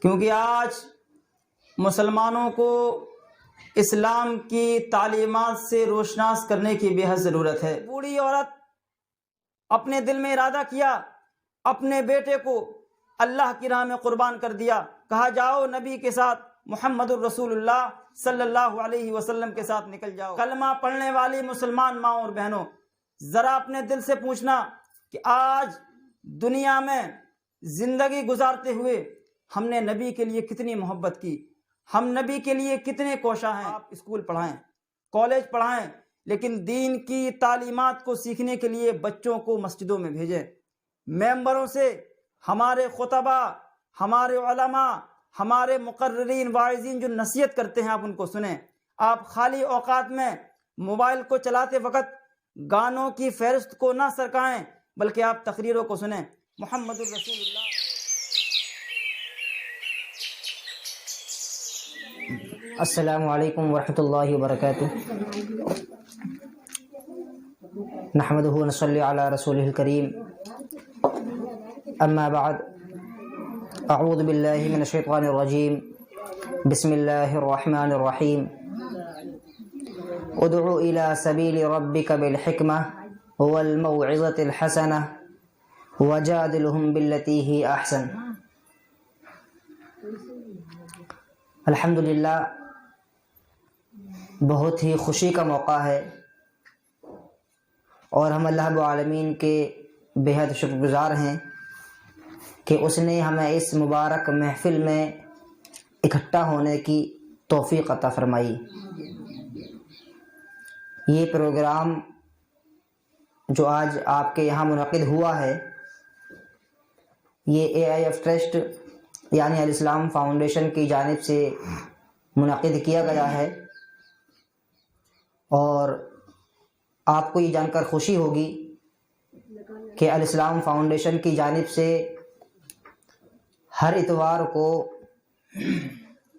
کیونکہ آج مسلمانوں کو اسلام کی تعلیمات سے روشناس کرنے کی بے حد ضرورت ہے۔ بوڑھی عورت اپنے دل میں ارادہ کیا، اپنے بیٹے کو اللہ کی راہ میں قربان کر دیا، کہا جاؤ نبی کے ساتھ، محمد الرسول اللہ صلی اللہ علیہ وسلم کے ساتھ نکل جاؤ۔ کلمہ پڑھنے والی مسلمان ماں اور بہنوں، ذرا اپنے دل سے پوچھنا کہ آج دنیا میں زندگی گزارتے ہوئے ہم نے نبی کے لیے کتنی محبت کی، ہم نبی کے لیے کتنے کوشاں ہیں۔ آپ اسکول پڑھائیں، کالج پڑھائیں، لیکن دین کی تعلیمات کو سیکھنے کے لیے بچوں کو مسجدوں میں بھیجیں۔ ممبروں سے ہمارے خطبہ، ہمارے علماء، ہمارے مقررین واعظین جو نصیحت کرتے ہیں آپ ان کو سنیں۔ آپ خالی اوقات میں موبائل کو چلاتے وقت گانوں کی فہرست کو نہ سرکائیں، بلکہ آپ تقریروں کو سنیں۔ محمد الرسول اللہ۔ السلام علیکم ورحمۃ اللہ وبرکاتہ۔ نحمدہ ونصلی علی رسولہ الکریم، اما بعد، اعوذ باللہ من الشیطان الرجیم، بسم اللہ الرحمن الرحیم۔ ادع الی سبیل ربک بالحکمہ والموعظۃ الحسنہ وجادلہم باللتی ہی احسن۔ الحمدللہ، بہت ہی خوشی کا موقع ہے اور ہم اللہ رب العالمین کے بے حد شکر گزار ہیں کہ اس نے ہمیں اس مبارک محفل میں اکٹھا ہونے کی توفیق عطا فرمائی۔ یہ پروگرام جو آج آپ کے یہاں منعقد ہوا ہے، یہ AIF ٹرسٹ یعنی الاسلام فاؤنڈیشن کی جانب سے منعقد کیا گیا ہے، اور آپ کو یہ جان کر خوشی ہوگی کہ الاسلام فاؤنڈیشن کی جانب سے ہر اتوار کو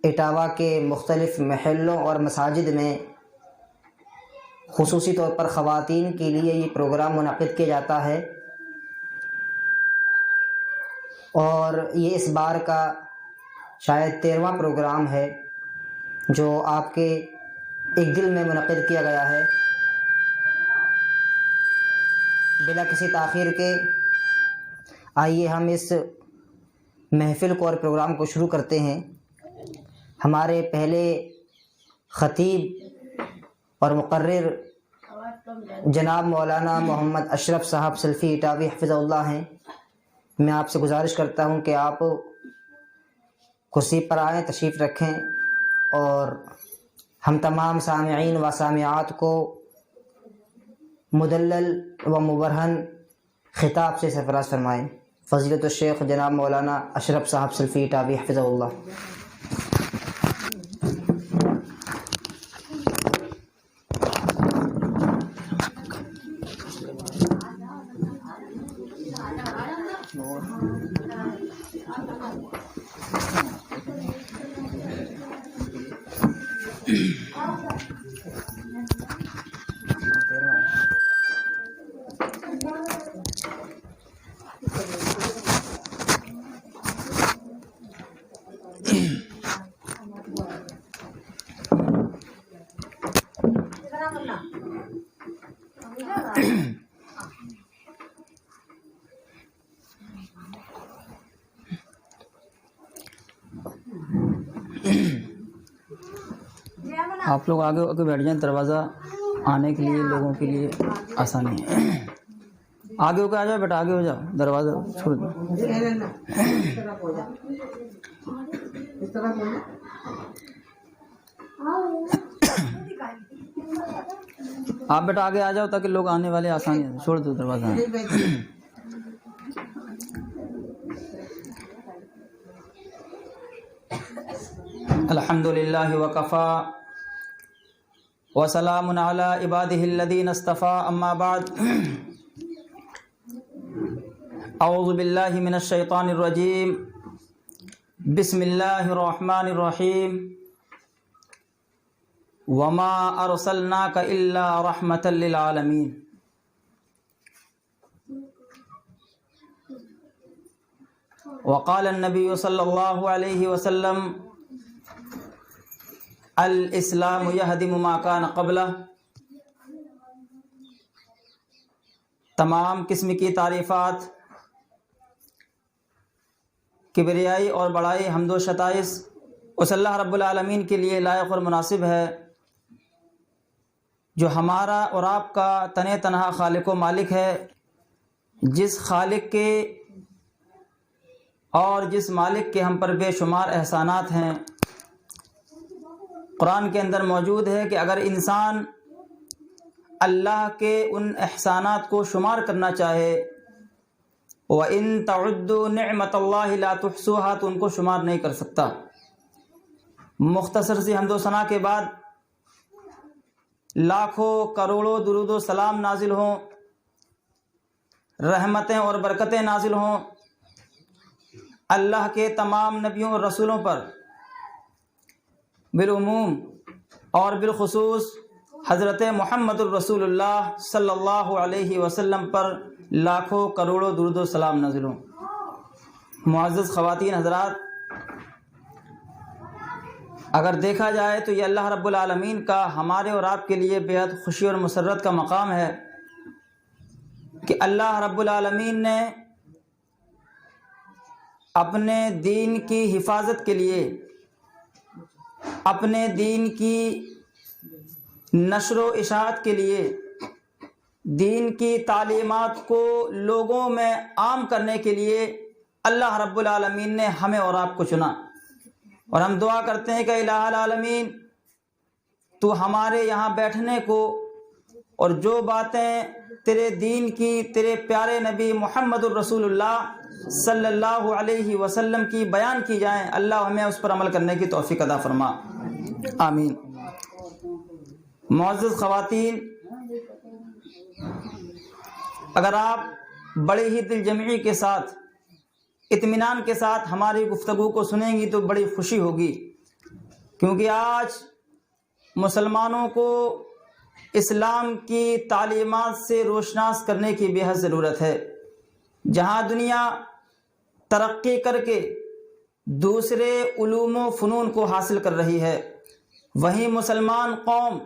اٹاوا کے مختلف محلوں اور مساجد میں خصوصی طور پر خواتین کے لیے یہ پروگرام منعقد کیا جاتا ہے، اور یہ اس بار کا شاید 13واں پروگرام ہے جو آپ کے ایک دل میں منعقد کیا گیا ہے۔ بلا کسی تاخیر کے آئیے ہم اس محفل کو اور پروگرام کو شروع کرتے ہیں۔ ہمارے پہلے خطیب اور مقرر جناب مولانا محمد اشرف صاحب سلفی اٹاوی حفظہ اللہ ہیں۔ میں آپ سے گزارش کرتا ہوں کہ آپ کرسی پر آئیں، تشریف رکھیں، اور ہم تمام سامعین و سامعات کو مدلل و مبرہن خطاب سے سرفراز فرمائیں۔ فضیلت الشیخ جناب مولانا اشرف صاحب سلفی اٹاوی حفظہ اللہ۔ آپ لوگ آگے ہو کے بیٹھ جائیں، دروازہ آنے کے لیے لوگوں کے لیے آسانی ہے۔ آگے ہو کے آ جاؤ بیٹا، آگے ہو جاؤ، دروازہ چھوڑ دو۔ آپ بیٹا آگے آ جاؤ تاکہ لوگ آنے والے آسانی ہے، چھوڑ دو دروازہ۔ الحمدللہ وکفا وسلام علی عبادہ الذین اصطفیٰ، اما بعد، اعوذ باللہ من الشیطان الرجیم، بسم اللہ الرحمن الرحیم، وما ارسلناک الا رحمۃ للعالمین۔ وقال النبی صلی اللہ علیہ وسلم الاسلام یہدم ما کان قبلہ۔ تمام قسم کی تعریفات، کبریائی اور بڑائی، حمد و ستائش اس اللہ رب العالمین کے لیے لائق اور مناسب ہے جو ہمارا اور آپ کا تن تنہا خالق و مالک ہے، جس خالق کے اور جس مالک کے ہم پر بے شمار احسانات ہیں۔ قرآن کے اندر موجود ہے کہ اگر انسان اللہ کے ان احسانات کو شمار کرنا چاہے، وَإِن تَعُدُّوا نِعْمَةَ اللَّهِ لَا تُحْصُوهَا، تو ان کو شمار نہیں کر سکتا۔ مختصر سی حمد و ثنا کے بعد لاکھوں کروڑوں درود و سلام نازل ہوں، رحمتیں اور برکتیں نازل ہوں اللہ کے تمام نبیوں اور رسولوں پر، بالعموم اور بالخصوص حضرت محمد الرسول اللہ صلی اللہ علیہ وسلم پر لاکھوں کروڑوں درود و سلام نازل ہوں۔ معزز خواتین حضرات، اگر دیکھا جائے تو یہ اللہ رب العالمین کا ہمارے اور آپ کے لیے بے حد خوشی اور مسرت کا مقام ہے کہ اللہ رب العالمین نے اپنے دین کی حفاظت کے لیے، اپنے دین کی نشر و اشاعت کے لیے، دین کی تعلیمات کو لوگوں میں عام کرنے کے لیے اللہ رب العالمین نے ہمیں اور آپ کو چنا، اور ہم دعا کرتے ہیں کہ الہ العالمین تو ہمارے یہاں بیٹھنے کو اور جو باتیں تیرے دین کی، تیرے پیارے نبی محمد الرسول اللہ صلی اللہ علیہ وسلم کی بیان کی جائیں، اللہ ہمیں اس پر عمل کرنے کی توفیق عطا فرما، آمین۔ معزز خواتین، اگر آپ بڑی ہی دل جمعی کے ساتھ، اطمینان کے ساتھ ہماری گفتگو کو سنیں گی تو بڑی خوشی ہوگی، کیونکہ آج مسلمانوں کو اسلام کی تعلیمات سے روشناس کرنے کی بے حد ضرورت ہے۔ جہاں دنیا ترقی کر کے دوسرے علوم و فنون کو حاصل کر رہی ہے، وہیں مسلمان قوم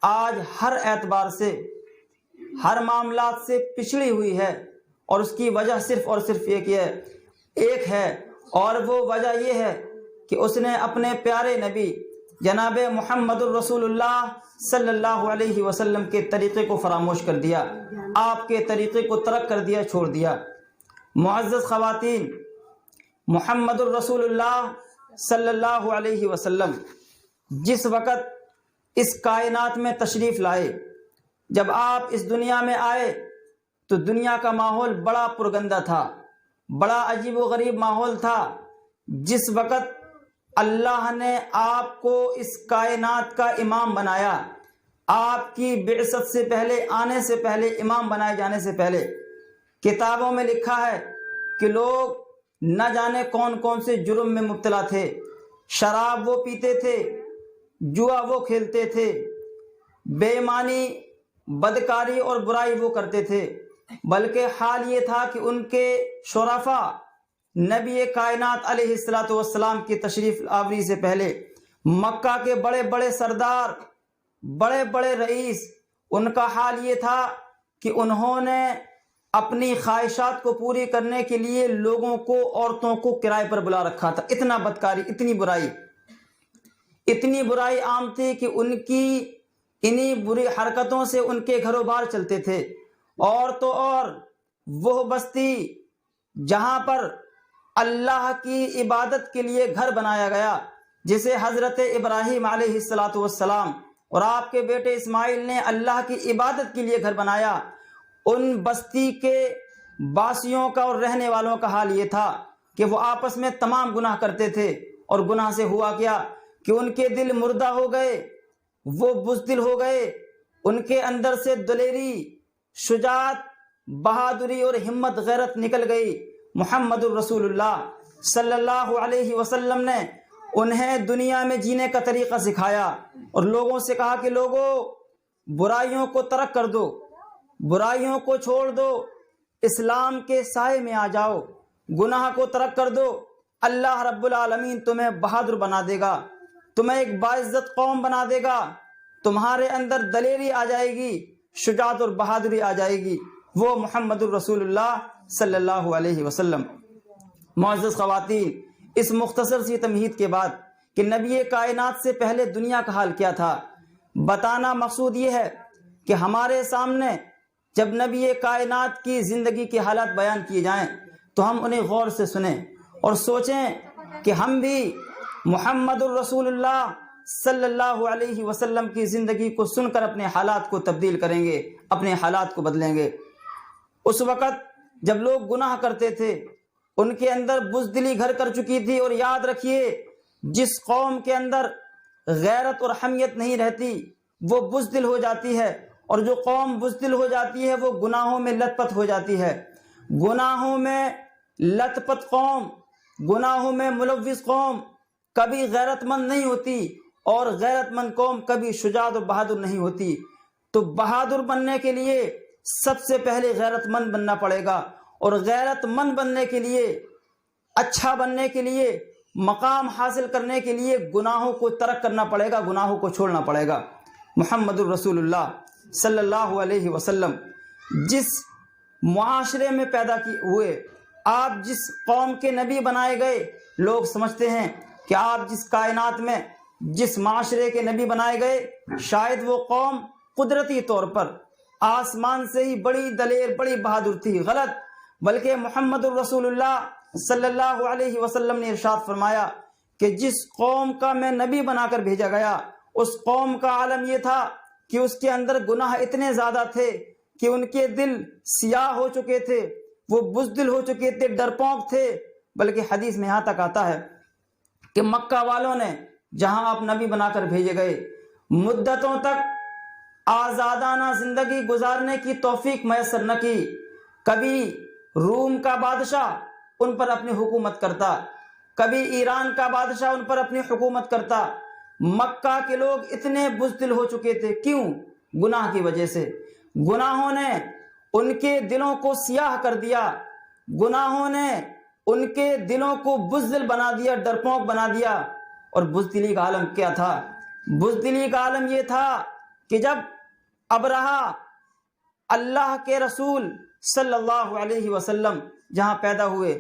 آج ہر اعتبار سے، ہر معاملات سے پچھڑی ہوئی ہے، اور اس کی وجہ صرف اور صرف ایک ہے، اور وہ وجہ یہ ہے کہ اس نے اپنے پیارے نبی جناب محمد الرسول اللہ صلی اللہ علیہ وسلم کے طریقے کو فراموش کر دیا، آپ کے طریقے کو ترک کر دیا، چھوڑ دیا۔ معزز خواتین، محمد الرسول اللہ صلی اللہ علیہ وسلم جس وقت اس کائنات میں تشریف لائے، جب آپ اس دنیا میں آئے تو دنیا کا ماحول بڑا پرگندہ تھا، بڑا عجیب و غریب ماحول تھا۔ جس وقت اللہ نے آپ کو اس کائنات کا امام بنایا، آپ کی بعثت سے پہلے، آنے سے پہلے، امام بنائے جانے سے پہلے، کتابوں میں لکھا ہے کہ لوگ نہ جانے کون کون سے جرم میں مبتلا تھے، شراب وہ پیتے تھے، جوا وہ کھیلتے تھے، بے ایمانی، بدکاری اور برائی وہ کرتے تھے، بلکہ حال یہ تھا کہ ان کے شرفا نبی کائنات علیہ السلام کی تشریف آوری سے پہلے مکہ کے بڑے بڑے سردار، بڑے بڑے رئیس، ان کا حال یہ تھا کہ انہوں نے اپنی خواہشات کو پوری کرنے کے لیے لوگوں کو، عورتوں کو کرائے پر بلا رکھا تھا۔ اتنا بدکاری، اتنی برائی عام تھی کہ ان کی انہی بری حرکتوں سے ان کے گھروں بار چلتے تھے۔ اور تو اور وہ بستی جہاں پر اللہ کی عبادت کے لیے گھر بنایا گیا، جسے حضرت ابراہیم علیہ السلام اور آپ کے بیٹے اسماعیل نے اللہ کی عبادت کے لیے گھر بنایا، ان بستی کے باسیوں کا اور رہنے والوں کا حال یہ تھا کہ وہ آپس میں تمام گناہ کرتے تھے، اور گناہ سے ہوا کیا کہ ان کے دل مردہ ہو گئے، وہ بزدل ہو گئے، ان کے اندر سے دلیری، شجاعت، بہادری اور ہمت، غیرت نکل گئی۔ محمد الرسول اللہ صلی اللہ علیہ وسلم نے انہیں دنیا میں جینے کا طریقہ سکھایا، اور لوگوں سے کہا کہ لوگوں، برائیوں کو ترک کر دو، برائیوں کو چھوڑ دو، اسلام کے سائے میں آ جاؤ۔ گناہ کو ترک کر دو، اللہ رب العالمین تمہیں بہادر بنا دے گا، تمہیں ایک باعزت قوم بنا دے گا، تمہارے اندر دلیری آ جائے گی، شجاعت اور بہادری آ جائے گی۔ وہ محمد الرسول اللہ صلی اللہ علیہ وسلم۔ معزز خواتین، اس مختصر سی تمہید کے بعد کہ نبی کائنات سے پہلے دنیا کا حال کیا تھا، بتانا مقصود یہ ہے کہ ہمارے سامنے جب نبی کائنات کی زندگی کے حالات بیان کیے جائیں تو ہم انہیں غور سے سنیں اور سوچیں کہ ہم بھی محمد الرسول اللہ صلی اللہ علیہ وسلم کی زندگی کو سن کر اپنے حالات کو تبدیل کریں گے، اپنے حالات کو بدلیں گے۔ اس وقت جب لوگ گناہ کرتے تھے ان کے اندر بزدلی گھر کر چکی تھی، اور یاد رکھیے جس قوم کے اندر غیرت اور حمیت نہیں رہتی وہ بزدل ہو جاتی ہے، اور جو قوم بزدل ہو جاتی ہے وہ گناہوں میں لت پت ہو جاتی ہے۔ گناہوں میں لت پت قوم، گناہوں میں ملوث قوم کبھی غیرت مند نہیں ہوتی، اور غیرت مند قوم کبھی شجاعت و بہادر نہیں ہوتی۔ تو بہادر بننے کے لیے سب سے پہلے غیرت مند بننا پڑے گا، اور غیرت مند بننے کے لیے، اچھا بننے کے لیے، مقام حاصل کرنے کے لیے گناہوں کو ترک کرنا پڑے گا، گناہوں کو چھوڑنا پڑے گا۔ محمد الرسول اللہ صلی اللہ علیہ وسلم جس معاشرے میں پیدا ہوئے، آپ جس قوم کے نبی بنائے گئے، لوگ سمجھتے ہیں کہ آپ جس کائنات میں جس معاشرے کے نبی بنائے گئے شاید وہ قوم قدرتی طور پر آسمان سے ہی بڑی دلیر، بڑی بہادر تھی۔ غلط، بلکہ محمد الرسول اللہ صلی اللہ علیہ وسلم نے ارشاد فرمایا کہ جس قوم کا میں نبی بنا کر بھیجا گیا اس قوم کا عالم یہ تھا کہ اس کے اندر گناہ اتنے زیادہ تھے کہ ان کے دل سیاہ ہو چکے تھے، وہ بزدل ہو چکے تھے، ڈرپونک تھے۔ بلکہ حدیث میں یہاں تک آتا ہے کہ مکہ والوں نے جہاں آپ نبی بنا کر بھیجے گئے مدتوں تک آزادانہ زندگی گزارنے کی توفیق میسر نہ کی۔ کبھی روم کا بادشاہ ان پر اپنی حکومت کرتا، کبھی ایران کا بادشاہ ان پر اپنی حکومت کرتا۔ مکہ کے لوگ اتنے بزدل ہو چکے تھے، کیوں؟ گناہ کی وجہ سے۔ گناہوں نے ان کے دلوں کو سیاہ کر دیا، گناہوں نے ان کے دلوں کو بزدل بنا دیا، ڈرپونک بنا دیا۔ اور بزدلی کا عالم کیا تھا؟ بزدلی کا عالم یہ تھا کہ جب ابرہہ اللہ کے رسول صلی اللہ علیہ وسلم جہاں پیدا ہوئے،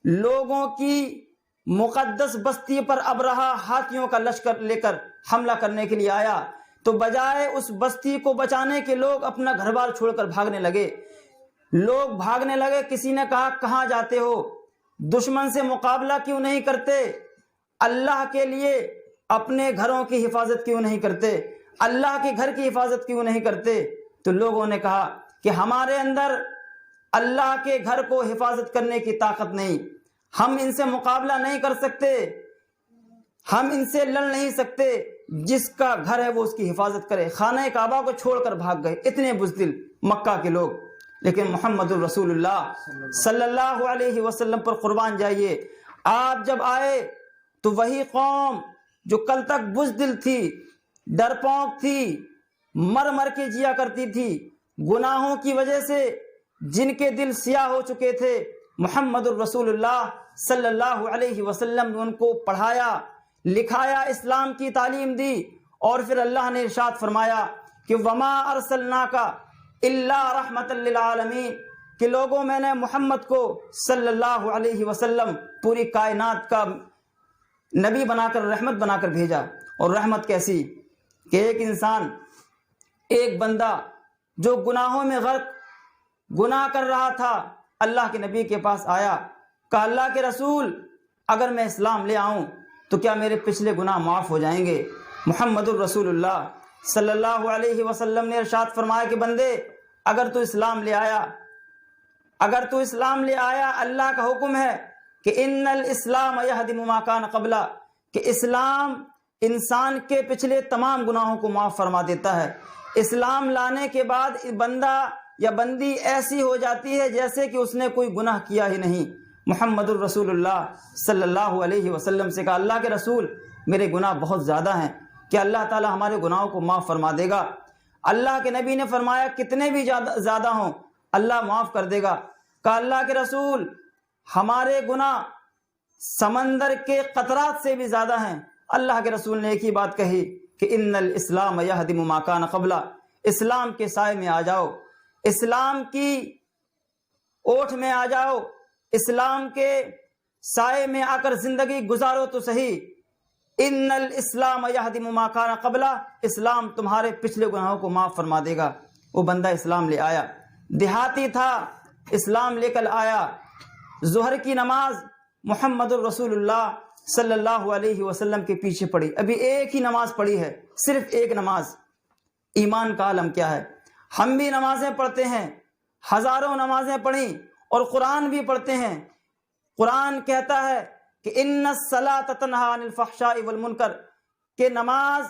لوگوں کی مقدس بستی پر ابرہہ ہاتھیوں کا لشکر لے کر حملہ کرنے کے لیے آیا، تو بجائے اس بستی کو بچانے کے لوگ اپنا گھر بار چھوڑ کر بھاگنے لگے۔ لوگ بھاگنے لگے۔ کسی نے کہا کہاں جاتے ہو؟ دشمن سے مقابلہ کیوں نہیں کرتے؟ اللہ کے لیے اپنے گھروں کی حفاظت کیوں نہیں کرتے؟ اللہ کے گھر کی حفاظت کیوں نہیں کرتے؟ تو لوگوں نے کہا کہ ہمارے اندر اللہ کے گھر کو حفاظت کرنے کی طاقت نہیں، ہم ان سے مقابلہ نہیں کر سکتے، ہم ان سے لڑ نہیں سکتے، جس کا گھر ہے وہ اس کی حفاظت کرے۔ خانہ کعبہ کو چھوڑ کر بھاگ گئے، اتنے بزدل مکہ کے لوگ۔ لیکن محمد الرسول اللہ صلی اللہ علیہ وسلم پر قربان جائیے، آپ جب آئے تو وہی قوم جو کل تک بزدل تھی، ڈرپونک تھی، مر مر کے جیا کرتی تھی، گناہوں کی وجہ سے جن کے دل سیاہ ہو چکے تھے، محمد الرسول اللہ صلی اللہ علیہ وسلم نے ان کو پڑھایا، لکھایا، اسلام کی تعلیم دی، اور پھر اللہ نے ارشاد فرمایا کہ وما ارسلناک الا رحمۃ للعالمین، کہ لوگوں میں نے محمد کو صلی اللہ علیہ وسلم پوری کائنات کا نبی بنا کر، رحمت بنا کر بھیجا۔ اور رحمت کیسی کہ ایک انسان، ایک بندہ جو گناہوں میں غرق، گناہ کر رہا تھا، اللہ کے نبی کے پاس آیا، کہا اللہ کے رسول اگر میں اسلام لے آؤں تو کیا میرے پچھلے گناہ معاف ہو جائیں گے؟ محمد الرسول اللہ صلی اللہ علیہ وسلم نے ارشاد فرمایا کہ بندے اگر تو اسلام لے آیا، اگر تو اسلام لے آیا، اللہ کا حکم ہے کہ ان الاسلام یہدم ما کان قبلہ، کہ اسلام انسان کے پچھلے تمام گناہوں کو معاف فرما دیتا ہے۔ اسلام لانے کے بعد بندہ یا بندی ایسی ہو جاتی ہے جیسے کہ اس نے کوئی گناہ کیا ہی نہیں۔ محمد الرسول اللہ صلی اللہ علیہ وسلم سے کہا اللہ کے رسول میرے گناہ بہت زیادہ ہیں، کہ اللہ تعالی ہمارے گناہوں کو معاف فرما دے گا؟ اللہ کے نبی نے فرمایا کتنے بھی زیادہ ہوں اللہ معاف کر دے گا۔ کہا اللہ کے رسول ہمارے گناہ سمندر کے قطرات سے بھی زیادہ ہیں۔ اللہ کے رسول نے ایک ہی بات کہی کہ ان الاسلام یہدم ما کان قبلہ، اسلام کے سائے میں آ جاؤ، اسلام کی اوٹ میں آ جاؤ، اسلام کے سائے میں آ کر زندگی گزارو تو صحیح۔ ان الاسلام یہدم ما کان قبلہ، اسلام تمہارے پچھلے گناہوں کو معاف فرما دے گا۔ وہ بندہ اسلام لے آیا، دیہاتی تھا، اسلام لے کر آیا، ظہر کی نماز محمد الرسول اللہ صلی اللہ علیہ وسلم کے پیچھے پڑھی، ابھی ایک ہی نماز پڑھی ہے، صرف ایک نماز۔ ایمان کا عالم کیا ہے؟ ہم بھی نمازیں پڑھتے ہیں، ہزاروں نمازیں پڑھیں اور قرآن بھی پڑھتے ہیں۔ قرآن کہتا ہے کہ ان الصلاۃ تنہی عن الفحشاء والمنکر، کہ نماز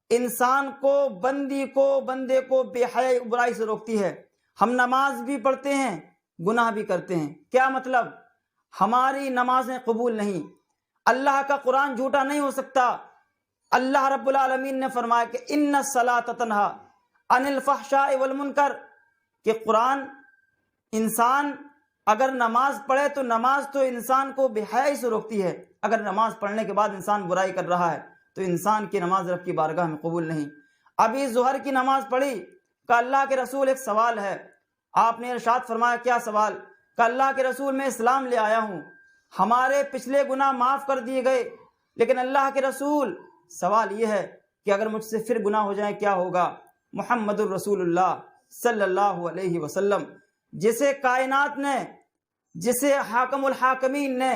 انسان کو، بندے کو بے حیائی برائی سے روکتی ہے۔ ہم نماز بھی پڑھتے ہیں، گناہ بھی کرتے ہیں۔ کیا مطلب؟ ہماری نمازیں قبول نہیں، اللہ کا قرآن جھوٹا نہیں ہو سکتا۔ اللہ رب العالمین نے فرمایا کہ ان الصلاۃ تنہی عن الفحشاء والمنکر، کہ قرآن انسان اگر نماز پڑھے تو نماز تو انسان کو بے حیائی سے روکتی ہے، اگر نماز پڑھنے کے بعد انسان برائی کر رہا ہے تو انسان کی نماز رب کی بارگاہ میں قبول نہیں۔ ابھی ظہر کی نماز پڑھی کہ اللہ کے رسول ایک سوال ہے، آپ نے ارشاد فرمایا کیا سوال؟ کہ اللہ کے رسول میں اسلام لے آیا ہوں، ہمارے پچھلے گناہ معاف کر دیے گئے، لیکن اللہ کے رسول سوال یہ ہے کہ اگر مجھ سے پھر گناہ ہو جائیں کیا ہوگا؟ محمد الرسول اللہ صلی اللہ علیہ وسلم، جسے کائنات نے، جسے حاکم الحاکمین نے،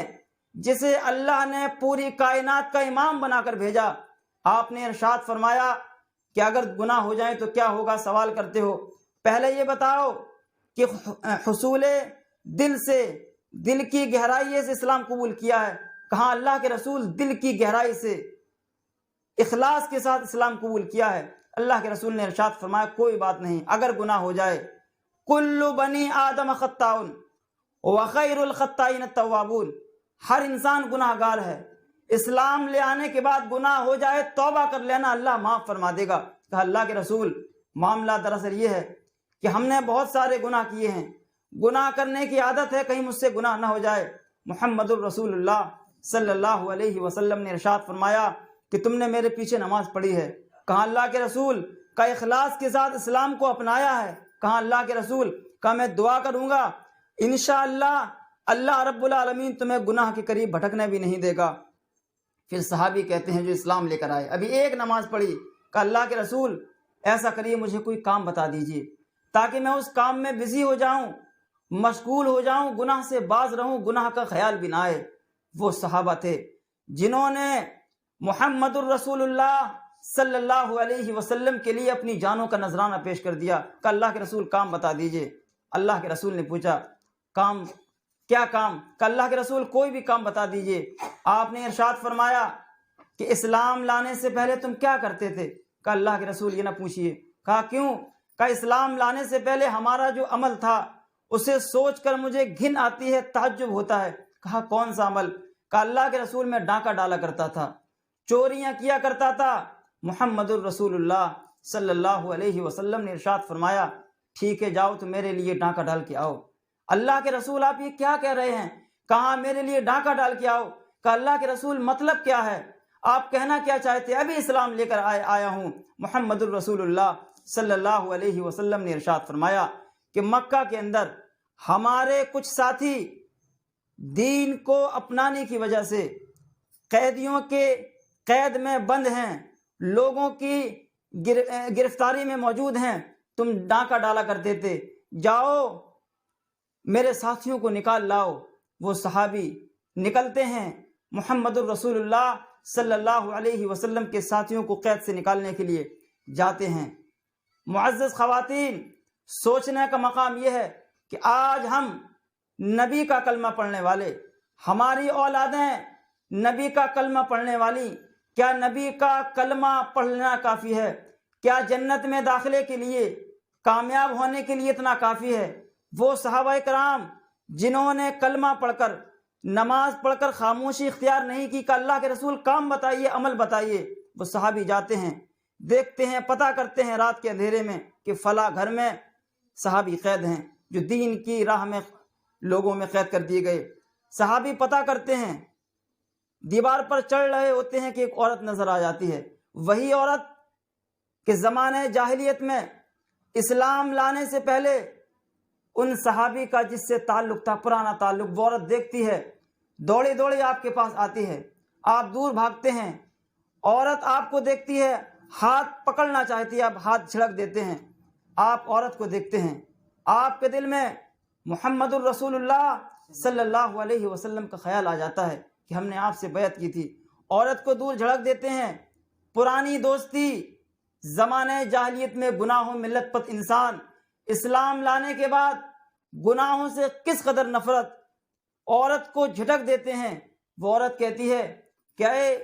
جسے اللہ نے پوری کائنات کا امام بنا کر بھیجا، آپ نے ارشاد فرمایا کہ اگر گناہ ہو جائیں تو کیا ہوگا؟ سوال کرتے ہو، پہلے یہ بتاؤ کہ حصول دل سے، دل کی گہرائی سے اسلام قبول کیا ہے؟ کہاں اللہ کے رسول دل کی گہرائی سے، اخلاص کے ساتھ اسلام قبول کیا ہے۔ اللہ کے رسول نے ارشاد فرمایا کوئی بات نہیں، اگر گناہ ہو جائے، کل بنی آدم خطاء وخیر الخطائین التوابون، ہر انسان گناہ گار ہے، اسلام لے آنے کے بعد گناہ ہو جائے توبہ کر لینا، اللہ معاف فرما دے گا۔ کہا اللہ کے رسول معاملہ دراصل یہ ہے کہ ہم نے بہت سارے گناہ کیے ہیں، گناہ کرنے کی عادت ہے، کہیں مجھ سے گناہ نہ ہو جائے۔ محمد الرسول اللہ صلی اللہ علیہ وسلم نے ارشاد فرمایا کہ تم نے میرے پیچھے نماز پڑھی ہے، کہا اللہ کے رسول کا اخلاص کے ساتھ اسلام کو اپنایا ہے؟ کہا اللہ کے رسول کا میں دعا کروں گا انشاءاللہ اللہ رب العالمین تمہیں گناہ کے قریب بھٹکنے بھی نہیں دے گا۔ پھر صحابی کہتے ہیں جو اسلام لے کر آئے، ابھی ایک نماز پڑھی، کہ اللہ کے رسول ایسا کریے مجھے کوئی کام بتا دیجئے تاکہ میں اس کام میں بزی ہو جاؤں، مشغول ہو جاؤں، گناہ سے باز رہوں، گناہ کا خیال بھی نہ آئے۔ وہ صحابہ تھے جنہوں نے محمد الرسول اللہ صلی اللہ علیہ وسلم کے لیے اپنی جانوں کا نذرانہ پیش کر دیا کہ اللہ کے رسول کام بتا دیجئے۔ اللہ کے رسول نے پوچھا کام کیا کام؟ کہ اللہ کے رسول کوئی بھی کام بتا دیجئے۔ آپ نے ارشاد فرمایا کہ اسلام لانے سے پہلے تم کیا کرتے تھے؟ کہ اللہ کے رسول یہ نہ پوچھئے۔ کہا کیوں؟ کہ اسلام لانے سے پہلے ہمارا جو عمل تھا اسے سوچ کر مجھے گھن آتی ہے، تعجب ہوتا ہے۔ کہا کون سا عمل؟ کہ اللہ کے رسول میں ڈاکہ ڈالا کرتا تھا، چوریاں کیا کرتا تھا۔ محمد الرسول اللہ صلی اللہ علیہ وسلم نے ارشاد فرمایا ٹھیک ہے جاؤ تو میرے لیے ڈاکہ ڈال کے آؤ۔ اللہ کے رسول آپ یہ کیا کہہ رہے ہیں؟ کہا میرے لیے ڈاکہ ڈال کے آؤ۔ کہ اللہ کے رسول مطلب کیا ہے؟ آپ کہنا کیا چاہتے ہیں؟ ابھی اسلام لے کر آیا ہوں۔ محمد الرسول اللہ صلی اللہ علیہ وسلم نے ارشاد فرمایا کہ مکہ کے اندر ہمارے کچھ ساتھی دین کو اپنانے کی وجہ سے قیدیوں کے قید میں بند ہیں، لوگوں کی گرفتاری میں موجود ہیں، تم ڈاکہ ڈالا کرتے تھے، جاؤ میرے ساتھیوں کو نکال لاؤ۔ وہ صحابی نکلتے ہیں، محمد الرسول اللہ صلی اللہ علیہ وسلم کے ساتھیوں کو قید سے نکالنے کے لیے جاتے ہیں۔ معزز خواتین، سوچنے کا مقام یہ ہے کہ آج ہم نبی کا کلمہ پڑھنے والے، ہماری اولادیں نبی کا کلمہ پڑھنے والی، کیا نبی کا کلمہ پڑھنا کافی ہے؟ کیا جنت میں داخلے کے لیے، کامیاب ہونے کے لیے اتنا کافی ہے؟ وہ صحابہ کرام جنہوں نے کلمہ پڑھ کر، نماز پڑھ کر خاموشی اختیار نہیں کی کہ اللہ کے رسول کام بتائیے، عمل بتائیے، وہ صحابی جاتے ہیں، دیکھتے ہیں، پتہ کرتے ہیں رات کے اندھیرے میں کہ فلاں گھر میں صحابی قید ہیں جو دین کی راہ میں لوگوں میں قید کر دیے گئے۔ صحابی پتہ کرتے ہیں، دیوار پر چڑھ رہے ہوتے ہیں کہ ایک عورت نظر آ جاتی ہے، وہی عورت کہ زمانے جاہلیت میں اسلام لانے سے پہلے ان صحابی کا جس سے تعلق تھا، پرانا تعلق، وہ عورت دیکھتی ہے، دوڑی دوڑی آپ کے پاس آتی ہے، آپ دور بھاگتے ہیں، عورت آپ کو دیکھتی ہے، ہاتھ پکڑنا چاہتی ہے، آپ ہاتھ جھڑک دیتے ہیں، آپ عورت کو دیکھتے ہیں، آپ کے دل میں محمد الرسول اللہ صلی اللہ علیہ وسلم کا خیال آ جاتا ہے کہ ہم نے آپ سے بیعت کی تھی، عورت کو دور جھڑک دیتے ہیں۔ پرانی دوستی، زمانے جاہلیت میں گناہوں میں لت پت انسان اسلام لانے کے بعد گناہوں سے کس قدر نفرت، عورت کو جھٹک دیتے ہیں۔ وہ عورت کہتی ہے کہ اے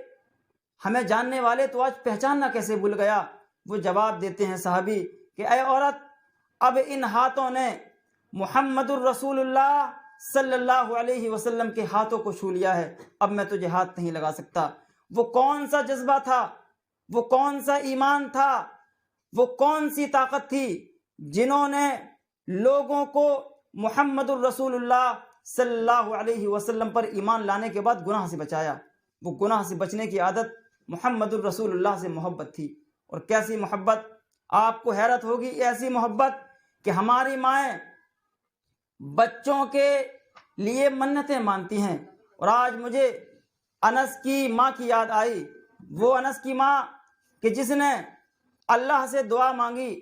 ہمیں جاننے والے تو آج پہچاننا کیسے بھول گیا؟ وہ جواب دیتے ہیں صحابی کہ اے عورت، اب ان ہاتھوں نے محمد الرسول اللہ صلی اللہ علیہ وسلم کے ہاتھوں کو چھو لیا ہے، اب میں تجھے ہاتھ نہیں لگا سکتا۔ وہ کون سا جذبہ تھا، وہ کون سا ایمان تھا، وہ کون سی طاقت تھی جنہوں نے لوگوں کو محمد الرسول اللہ صلی اللہ علیہ وسلم پر ایمان لانے کے بعد گناہ سے بچایا؟ وہ گناہ سے بچنے کی عادت محمد الرسول اللہ سے محبت تھی، اور کیسی محبت! آپ کو حیرت ہوگی، ایسی محبت کہ ہماری مائیں بچوں کے لیے منتیں مانتی ہیں۔ اور آج مجھے انس کی ماں کی یاد آئی، وہ انس کی ماں کہ جس نے اللہ سے دعا مانگی۔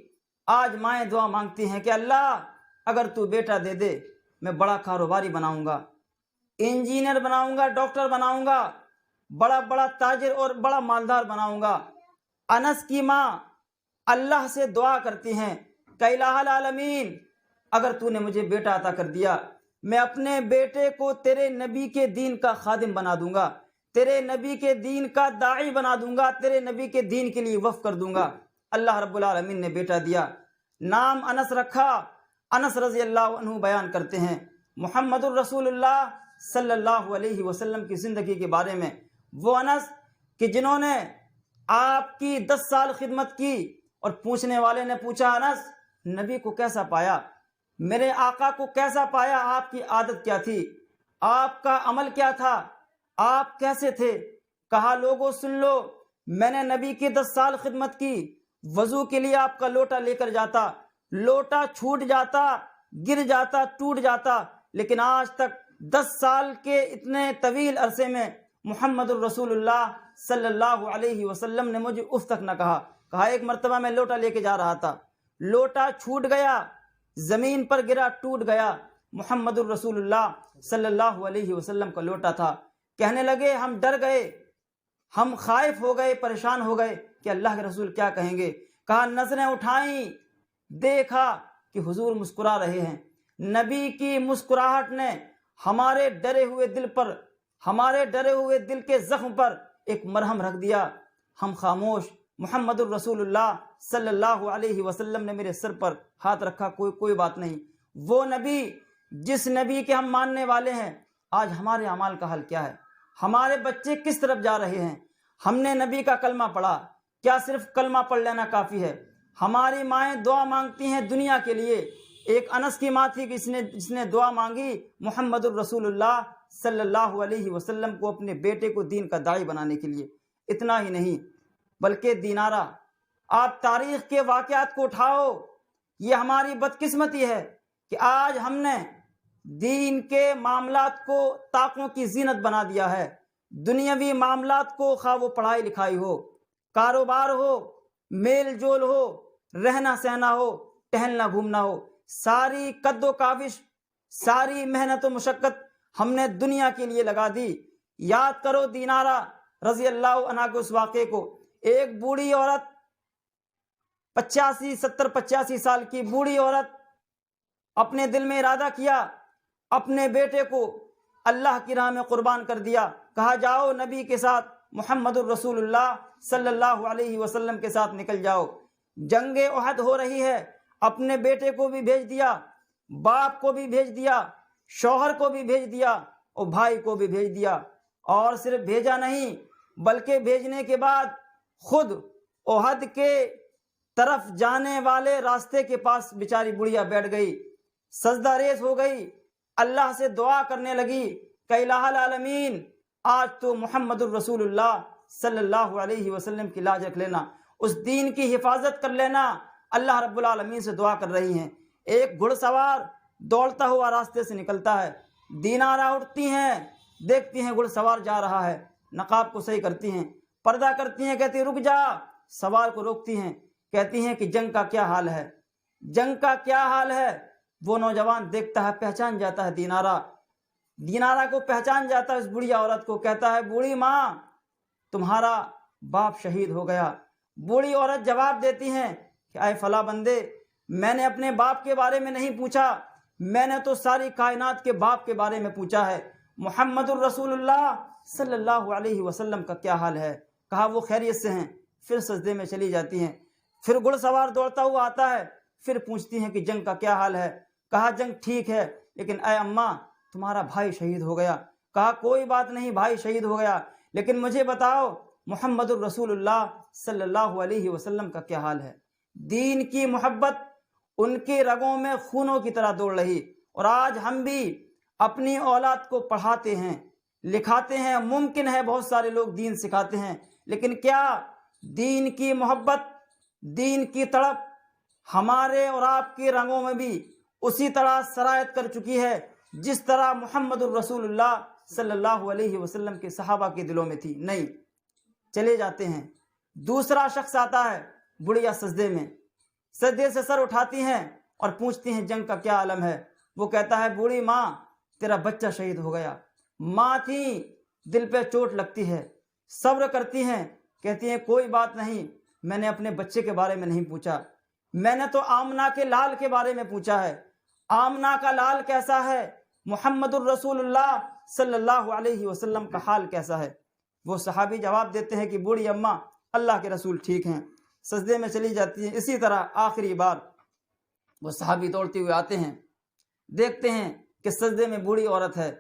آج مائیں دعا مانگتی ہیں کہ اللہ اگر تو بیٹا دے دے، میں بڑا کاروباری بناؤں گا، انجینئر بناؤں گا، ڈاکٹر بناؤں گا، بڑا بڑا تاجر اور بڑا مالدار بناؤں گا۔ انس کی ماں اللہ سے دعا کرتی ہیں کہ الہ العالمین، اگر تو نے مجھے بیٹا عطا کر دیا، میں اپنے بیٹے کو تیرے نبی کے دین کا خادم بنا دوں گا، تیرے نبی کے دین کا داعی بنا دوں گا، تیرے نبی کے دین کے لیے وقف کر دوں گا۔ اللہ رب العالمین نے بیٹا دیا، نام انس رکھا۔ انس رضی اللہ عنہ بیان کرتے ہیں محمد الرسول اللہ صلی اللہ علیہ وسلم کی زندگی کے بارے میں، وہ انس کہ جنہوں نے آپ کی 10 سال خدمت کی، اور پوچھنے والے نے پوچھا انس نبی کو کیسا پایا، میرے آقا کو کیسا پایا، آپ کی عادت کیا تھی، آپ کا عمل کیا تھا، آپ کیسے تھے؟ کہا لوگوں سن لو، میں نے نبی کی 10 سال خدمت کی، وضو کے لیے آپ کا لوٹا لے کر جاتا، لوٹا چھوٹ جاتا، گر جاتا، ٹوٹ جاتا، لیکن آج تک 10 سال کے اتنے طویل عرصے میں محمد الرسول اللہ صلی اللہ علیہ وسلم نے مجھے اف تک نہ کہا ایک مرتبہ میں لوٹا لے کے جا رہا تھا، لوٹا چھوٹ گیا، زمین پر گرا، ٹوٹ گیا، محمد الرسول اللہ صلی اللہ علیہ وسلم کا لوٹا تھا۔ کہنے لگے ہم ڈر گئے، ہم خائف ہو گئے، پریشان ہو گئے کہ اللہ کے رسول کیا کہیں گے۔ کہا نظریں اٹھائیں، دیکھا کہ حضور مسکرا رہے ہیں۔ نبی کی مسکراہٹ نے ہمارے ڈرے ہوئے دل پر، ہمارے ڈرے ہوئے دل کے زخم پر ایک مرہم رکھ دیا۔ ہم خاموش، محمد الرسول اللہ صلی اللہ علیہ وسلم نے میرے سر پر ہاتھ رکھا، کوئی بات نہیں۔ وہ نبی جس نبی کے ہم ماننے والے ہیں، آج ہمارے اعمال کا حل کیا ہے؟ ہمارے بچے کس طرف جا رہے ہیں؟ ہم نے نبی کا کلمہ پڑھا، کیا صرف کلمہ پڑھ لینا کافی ہے؟ ہماری مائیں دعا مانگتی ہیں دنیا کے لیے۔ ایک انس کی ماں تھی کہ جس نے دعا مانگی محمد الرسول اللہ صلی اللہ علیہ وسلم کو اپنے بیٹے کو دین کا داعی بنانے کے لیے۔ اتنا ہی نہیں بلکہ دینارہ، آپ تاریخ کے واقعات کو اٹھاؤ، یہ ہماری بدقسمتی ہے کہ آج ہم نے دین کے معاملات کو طاقوں کی زینت بنا دیا ہے۔ دنیاوی معاملات کو، خواہ وہ پڑھائی لکھائی ہو، کاروبار ہو، میل جول ہو، رہنا سہنا ہو، ٹہلنا گھومنا ہو، ساری قد و کاوش، ساری محنت و مشقت ہم نے دنیا کے لیے لگا دی۔ یاد کرو دینارہ رضی اللہ عنہ کے اس واقعے کو۔ ایک بوڑھی عورت، 85 سال کی بوڑھی عورت، اپنے دل میں ارادہ کیا، اپنے بیٹے کو اللہ کی راہ میں قربان کر دیا۔ کہا جاؤ نبی کے ساتھ، محمد الرسول اللہ صلی اللہ علیہ وسلم کے ساتھ نکل جاؤ۔ جنگ احد ہو رہی ہے، اپنے بیٹے کو بھی بھیج دیا، باپ کو بھی بھیج دیا، شوہر کو بھی بھیج دیا، اور بھائی کو بھی بھیج دیا۔ اور صرف بھیجا نہیں بلکہ بھیجنے کے بعد خود احد کے طرف جانے والے راستے کے پاس بیچاری بڑھیا بیٹھ گئی، سجدہ ریز ہو گئی، اللہ سے دعا کرنے لگی کہ الہ العالمین آج تو محمد الرسول اللہ صلی اللہ علیہ وسلم کی لاج رکھ لینا، اس دین کی حفاظت کر لینا۔ اللہ رب العالمین سے دعا کر رہی ہیں۔ ایک گھڑ سوار دوڑتا ہوا راستے سے نکلتا ہے، دینارہ اٹھتی ہیں، دیکھتی ہیں گھڑ سوار جا رہا ہے، نقاب کو صحیح کرتی ہیں، پردہ کرتی ہیں، کہتی ہیں رک جا، سوار کو روکتی ہیں، کہتی ہیں کہ جنگ کا کیا حال ہے، جنگ کا کیا حال ہے۔ وہ نوجوان دیکھتا ہے، پہچان جاتا ہے دینارہ کو پہچان جاتا ہے، اس بوڑھی عورت کو، کہتا ہے بوڑھی ماں تمہارا باپ شہید ہو گیا۔ بوڑھی عورت جواب دیتی ہیں کہ اے فلاں بندے، میں نے اپنے باپ کے بارے میں نہیں پوچھا، میں نے تو ساری کائنات کے باپ کے بارے میں پوچھا ہے، محمد الرسول اللہ صلی اللہ علیہ وسلم کا کیا حال ہے۔ کہا وہ خیریت سے ہیں، پھر سجدے میں چلی جاتی ہیں۔ پھر گھڑ سوار دوڑتا ہوا آتا ہے، پھر پوچھتی ہیں کہ جنگ کا کیا حال ہے۔ کہا جنگ ٹھیک ہے، لیکن اے اماں تمہارا بھائی شہید ہو گیا۔ کہا کوئی بات نہیں، بھائی شہید ہو گیا، لیکن مجھے بتاؤ محمد الرسول اللہ صلی اللہ علیہ وسلم کا کیا حال ہے۔ دین کی محبت ان کے رگوں میں خونوں کی طرح دوڑ رہی، اور آج ہم بھی اپنی اولاد کو پڑھاتے ہیں، لکھاتے ہیں، ممکن ہے بہت سارے لوگ دین سکھاتے ہیں، لیکن کیا دین کی محبت، دین کی تڑپ ہمارے اور آپ کے رنگوں میں بھی اسی طرح سرایت کر چکی ہے جس طرح محمد الرسول اللہ صلی اللہ علیہ وسلم کے صحابہ کے دلوں میں تھی؟ نہیں۔ چلے جاتے ہیں، دوسرا شخص آتا ہے، بڑھیا سجدے سے سر اٹھاتی ہیں اور پوچھتی ہیں جنگ کا کیا عالم ہے۔ وہ کہتا ہے بوڑھی ماں تیرا بچہ شہید ہو گیا۔ ماں تھی، دل پہ چوٹ لگتی ہے، صبر کرتی ہیں، کہتی ہیں کوئی بات نہیں، میں نے اپنے بچے کے بارے میں نہیں پوچھا، میں نے تو آمنہ کے لال کے بارے میں پوچھا ہے۔ آمنہ کا لال کیسا ہے، محمد الرسول اللہ صلی اللہ علیہ وسلم کا حال کیسا ہے؟ وہ صحابی جواب دیتے ہیں کہ بوڑھی اماں اللہ کے رسول ٹھیک ہیں۔ سجدے میں چلی جاتی ہیں۔ اسی طرح آخری بار وہ صحابی دوڑتے ہوئے آتے ہیں، دیکھتے ہیں کہ سجدے میں بوڑھی عورت ہے،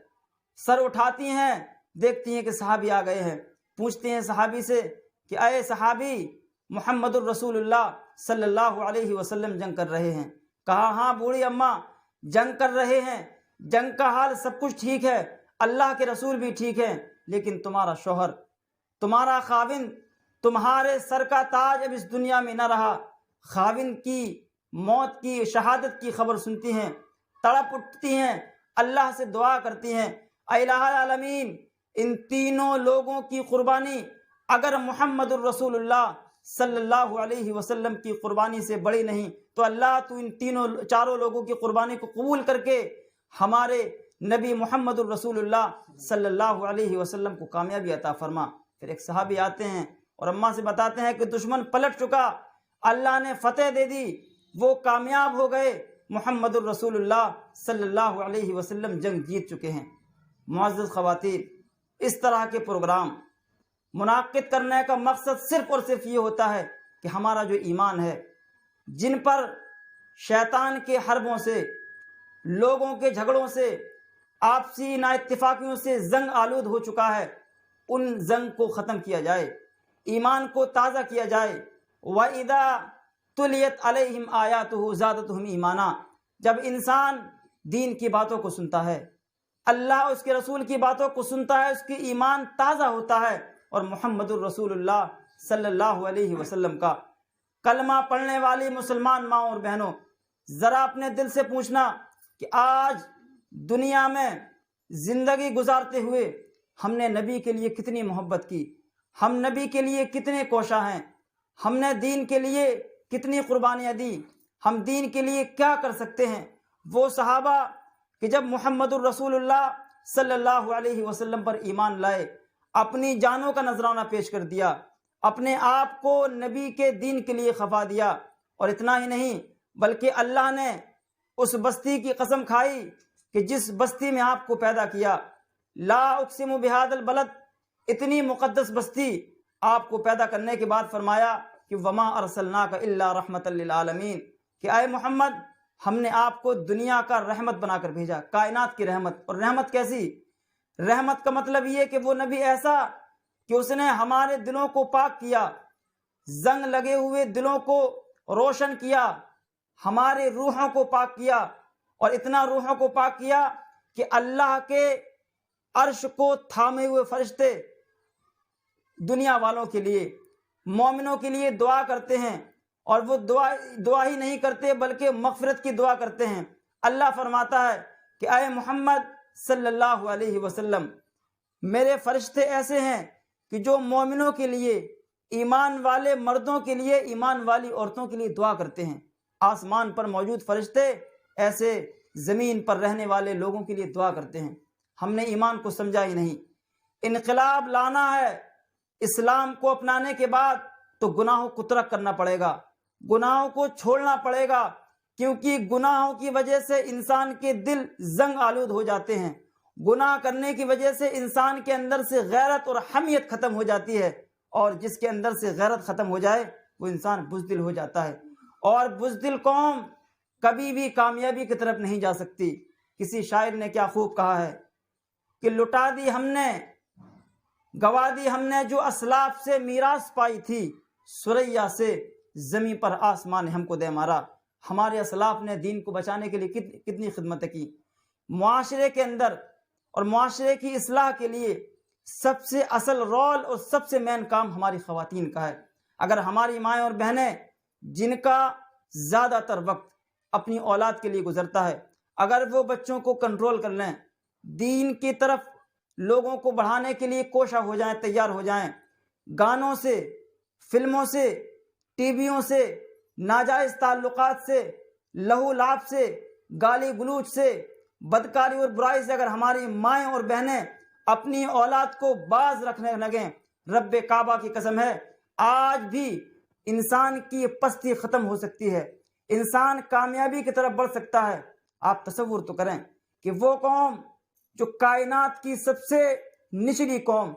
سر اٹھاتی ہیں، دیکھتی ہیں کہ صحابی آ گئے ہیں، پوچھتے ہیں صحابی سے کہ اے صحابی، محمد الرسول اللہ صلی اللہ علیہ وسلم جنگ کر رہے ہیں؟ کہا ہاں بوڑھی اماں جنگ کر رہے ہیں، جنگ کا حال سب کچھ ٹھیک ہے، اللہ کے رسول بھی ٹھیک ہیں، لیکن تمہارا شوہر، تمہارا خاوند، تمہارے سر کا تاج اب اس دنیا میں نہ رہا۔ خاوند کی موت کی، شہادت کی خبر سنتی ہیں، تڑپ اٹھتی ہیں، اللہ سے دعا کرتی ہیں اے الہ العالمین ان تینوں لوگوں کی قربانی اگر محمد الرسول اللہ صلی اللہ علیہ وسلم کی قربانی سے بڑی نہیں تو اللہ تو ان چاروں لوگوں کی قربانی کو قبول کر کے ہمارے نبی محمد الرسول اللہ صلی اللہ علیہ وسلم کو کامیابی عطا فرما۔ پھر ایک صحابی آتے ہیں اور اماں سے بتاتے ہیں کہ دشمن پلٹ چکا، اللہ نے فتح دے دی، وہ کامیاب ہو گئے، محمد الرسول اللہ صلی اللہ علیہ وسلم جنگ جیت چکے ہیں۔ معزز خواتین، اس طرح کے پروگرام منعقد کرنے کا مقصد صرف اور صرف یہ ہوتا ہے کہ ہمارا جو ایمان ہے، جن پر شیطان کے حربوں سے، لوگوں کے جھگڑوں سے، آپسی نا اتفاقیوں سے زنگ آلود ہو چکا ہے، ان زنگ کو ختم کیا جائے، ایمان کو تازہ کیا جائے۔ وَإِذَا تُلِيَتْ عَلَيْهِمْ آيَاتُهُ زَادَتْهُمْ ایمانا، جب انسان دین کی باتوں کو سنتا ہے، اللہ اس کے رسول کی باتوں کو سنتا ہے، اس کی ایمان تازہ ہوتا ہے، اور محمد الرسول اللہ صلی اللہ علیہ وسلم کا کلمہ پڑھنے والی مسلمان ماں اور بہنوں، ذرا اپنے دل سے پوچھنا کہ آج دنیا میں زندگی گزارتے ہوئے ہم نے نبی کے لیے کتنی محبت کی، ہم نبی کے لیے کتنے کوشاں ہیں، ہم نے دین کے لیے کتنی قربانیاں دی، ہم دین کے لیے کیا کر سکتے ہیں۔ وہ صحابہ کہ جب محمد الرسول اللہ صلی اللہ علیہ وسلم پر ایمان لائے، اپنی جانوں کا نذرانہ پیش کر دیا، اپنے آپ کو نبی کے دین کے لیے خفا دیا، اور اتنا ہی نہیں بلکہ اللہ نے اس بستی کی قسم کھائی کہ جس بستی میں آپ کو پیدا کیا، لا اقسم بہذا البلد، اتنی مقدس بستی آپ کو پیدا کرنے کے بعد فرمایا کہ وما ارسلناک الا رحمت للعالمین، کہ اے محمد ہم نے آپ کو دنیا کا رحمت بنا کر بھیجا، کائنات کی رحمت۔ اور رحمت کیسی؟ رحمت کا مطلب یہ کہ وہ نبی ایسا کہ اس نے ہمارے دلوں کو پاک کیا، زنگ لگے ہوئے دلوں کو روشن کیا، ہمارے روحوں کو پاک کیا، اور اتنا روحوں کو پاک کیا کہ اللہ کے عرش کو تھامے ہوئے فرشتے دنیا والوں کے لیے، مومنوں کے لیے دعا کرتے ہیں، اور وہ دعا ہی نہیں کرتے بلکہ مغفرت کی دعا کرتے ہیں۔ اللہ فرماتا ہے کہ اے محمد صلی اللہ علیہ وسلم، میرے فرشتے ایسے ہیں کہ جو مومنوں کے لیے، ایمان والے مردوں کے لیے، ایمان والی عورتوں کے لیے دعا کرتے ہیں۔ آسمان پر موجود فرشتے ایسے زمین پر رہنے والے لوگوں کے لیے دعا کرتے ہیں۔ ہم نے ایمان کو سمجھا ہی نہیں۔ انقلاب لانا ہے اسلام کو اپنانے کے بعد تو گناہوں کو ترک کرنا پڑے گا، گناہوں کو چھوڑنا پڑے گا، کیونکہ گناہوں کی وجہ سے انسان کے دل زنگ آلود ہو جاتے ہیں۔ گناہ کرنے کی وجہ سے انسان کے اندر سے غیرت اور حمیت ختم ہو جاتی ہے، اور جس کے اندر سے غیرت ختم ہو جائے وہ انسان بزدل ہو جاتا ہے، اور بزدل قوم کبھی بھی کامیابی کی طرف نہیں جا سکتی۔ کسی شاعر نے کیا خوب کہا ہے کہ لٹا دی ہم نے، گوا دی ہم نے جو اسلاف سے میراث پائی تھی، سریا سے زمین پر آسمان نے ہم کو دے مارا۔ ہمارے اسلاف نے دین کو بچانے کے لیے کتنی خدمتیں کی۔ معاشرے کے اندر اور معاشرے کی اصلاح کے لیے سب سے اصل رول اور سب سے مین کام ہماری خواتین کا ہے۔ اگر ہماری مائیں اور بہنیں، جن کا زیادہ تر وقت اپنی اولاد کے لیے گزرتا ہے، اگر وہ بچوں کو کنٹرول کر لیں، دین کی طرف لوگوں کو بڑھانے کے لیے کوشاں ہو جائیں، تیار ہو جائیں، گانوں سے، فلموں سے، ٹی ویوں سے، ناجائز تعلقات سے، لہو لعب سے، گالی گلوچ سے، بدکاری اور برائی سے اگر ہماری مائیں اور بہنیں اپنی اولاد کو باز رکھنے لگیں، رب کعبہ کی قسم ہے آج بھی انسان کی پستی ختم ہو سکتی ہے، انسان کامیابی کی طرف بڑھ سکتا ہے۔ آپ تصور تو کریں کہ وہ قوم جو کائنات کی سب سے نچلی قوم،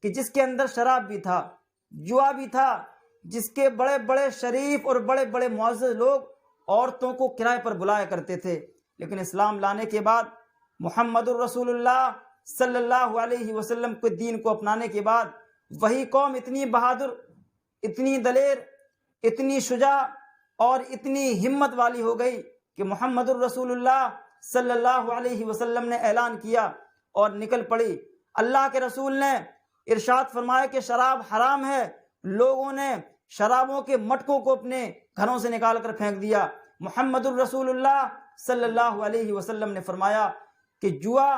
کہ جس کے اندر شراب بھی تھا، جوا بھی تھا، جس کے بڑے بڑے شریف اور بڑے بڑے معزز لوگ عورتوں کو کرائے پر بلایا کرتے تھے، لیکن اسلام لانے کے بعد، محمد الرسول اللہ صلی اللہ علیہ وسلم کے دین کو اپنانے کے بعد، وہی قوم اتنی بہادر، اتنی دلیر، اتنی شجاع اور اتنی ہمت والی ہو گئی کہ محمد الرسول اللہ صلی اللہ علیہ وسلم نے اعلان کیا اور نکل پڑی۔ اللہ کے رسول نے ارشاد فرمایا کہ شراب حرام ہے، لوگوں نے شرابوں کے مٹکوں کو اپنے گھروں سے نکال کر پھینک دیا۔ محمد الرسول اللہ صلی اللہ علیہ وسلم نے فرمایا کہ جوا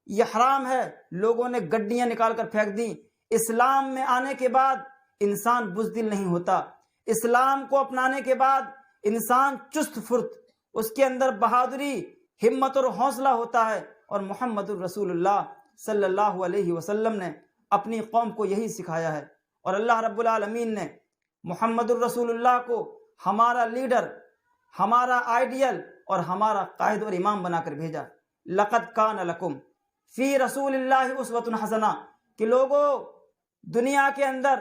یہ حرام ہے، لوگوں نے گڈیاں نکال کر پھینک دیں۔ اسلام میں آنے کے بعد انسان بزدل نہیں ہوتا، اسلام کو اپنانے کے بعد انسان چست فرت، اس کے اندر بہادری، ہمت اور حوصلہ ہوتا ہے، اور محمد الرسول اللہ صلی اللہ علیہ وسلم نے اپنی قوم کو یہی سکھایا ہے، اور اللہ رب العالمین نے محمد الرسول اللہ کو ہمارا لیڈر، ہمارا آئیڈیل اور ہمارا قائد اور امام بنا کر بھیجا۔ لقد کان لکم فی رسول اللہ اسوۃ حسنہ، کہ لوگوں دنیا کے اندر